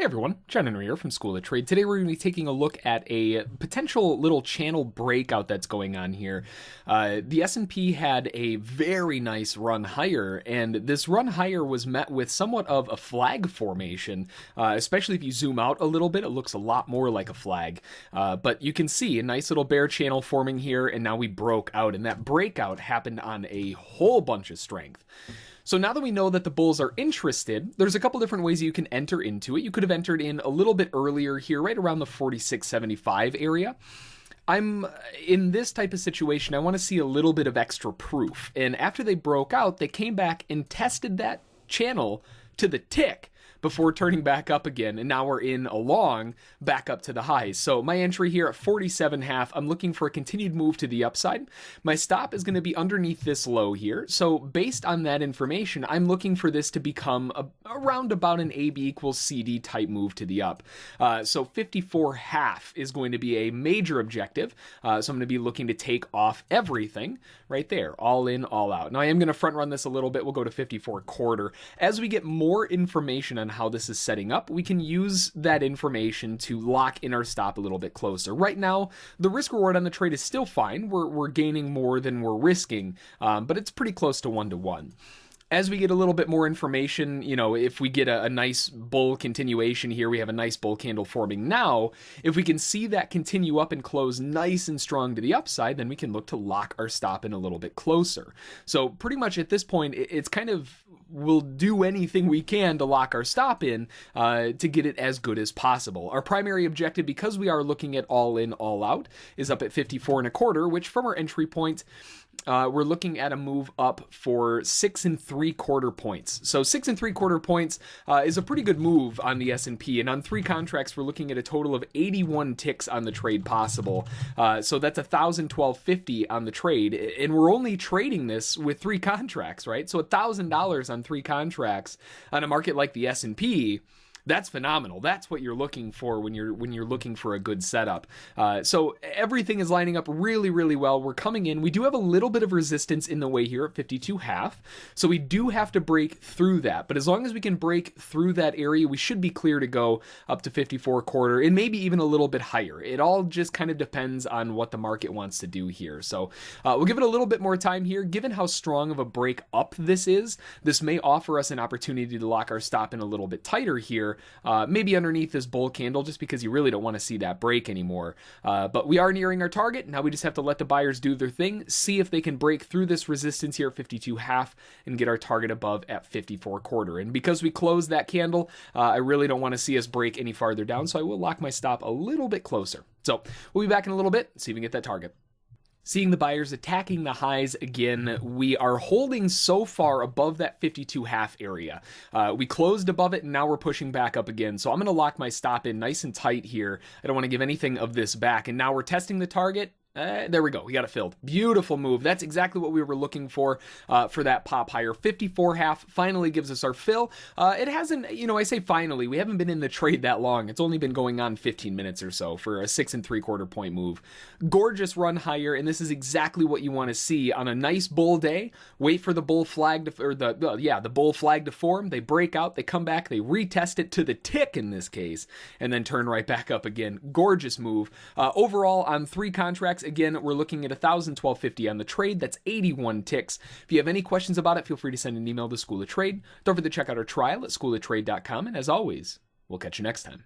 Hey everyone, John Henry here from School of Trade. Today we're going to be taking a look at a potential little channel breakout that's going on here. The S&P had a very nice run higher, and this run higher was met with somewhat of a flag formation. Especially if you zoom out a little bit, it looks a lot more like a flag. But you can see a nice little bear channel forming here, and now we broke out, and that breakout happened on a whole bunch of strength. So now that we know that the bulls are interested, there's a couple different ways you can enter into it. You could have entered in a little bit earlier here, right around the 46.75 area. I'm in this type of situation, I want to see a little bit of extra proof. And after they broke out, they came back and tested that channel to the tick before turning back up again, and now we're in a long back up to the highs. So my entry here at 47.5, I'm looking for a continued move to the upside. My stop is going to be underneath this low here. So based on that information, I'm looking for this to become around about an AB equals CD type move to the up. So 54.5 is going to be a major objective. So I'm going to be looking to take off everything right there, all in, all out. Now I am going to front run this a little bit. We'll go to 54.25. As we get more information on how this is setting up, we can use that information to lock in our stop a little bit closer. Right now, the risk reward on the trade is still fine. We're gaining more than we're risking, but it's pretty close to 1-to-1. As we get a little bit more information, if we get a nice bull continuation here, we have a nice bull candle forming now. If we can see that continue up and close nice and strong to the upside, then we can look to lock our stop in a little bit closer. So pretty much at this point, it's kind of, we'll do anything we can to lock our stop in to get it as good as possible. Our primary objective, because we are looking at all in, all out, is up at 54.25, which from our entry point, we're looking at a move up for 6.75 points. So 6.75 points is a pretty good move on the S&P, and on 3 contracts, we're looking at a total of 81 ticks on the trade possible. So that's 1,012.50 on the trade, and we're only trading this with 3 contracts, right? So $1,000 on 3 contracts on a market like the S&P. That's phenomenal. That's what you're looking for when you're looking for a good setup. So everything is lining up really, really well. We're coming in. We do have a little bit of resistance in the way here at 52.5. So we do have to break through that. But as long as we can break through that area, we should be clear to go up to 54.25 and maybe even a little bit higher. It all just kind of depends on what the market wants to do here. So we'll give it a little bit more time here. Given how strong of a break up this is, this may offer us an opportunity to lock our stop in a little bit tighter here. Maybe underneath this bull candle, just because you really don't want to see that break anymore. But we are nearing our target. Now we just have to let the buyers do their thing, see if they can break through this resistance here at 52.5 and get our target above at 54.25. And because we closed that candle, I really don't want to see us break any farther down, so I will lock my stop a little bit closer. So we'll be back in a little bit, see if we can get that target. Seeing the buyers attacking the highs again, we are holding so far above that 52.5 area. We closed above it, and now we're pushing back up again. So I'm going to lock my stop in nice and tight here. I don't want to give anything of this back. And now we're testing the target. There we go. We got it filled. Beautiful move. That's exactly what we were looking for that pop higher. 54.5 finally gives us our fill. It hasn't, I say finally, we haven't been in the trade that long. It's only been going on 15 minutes or so for a 6.75 point move. Gorgeous run higher, and this is exactly what you want to see on a nice bull day. Wait for the bull flag the bull flag to form. They break out, they come back, they retest it to the tick in this case, and then turn right back up again. Gorgeous move. Overall, on 3 contracts, again, we're looking at 1,012.50 on the trade. That's 81 ticks. If you have any questions about it, feel free to send an email to School of Trade. Don't forget to check out our trial at schooloftrade.com. And as always, we'll catch you next time.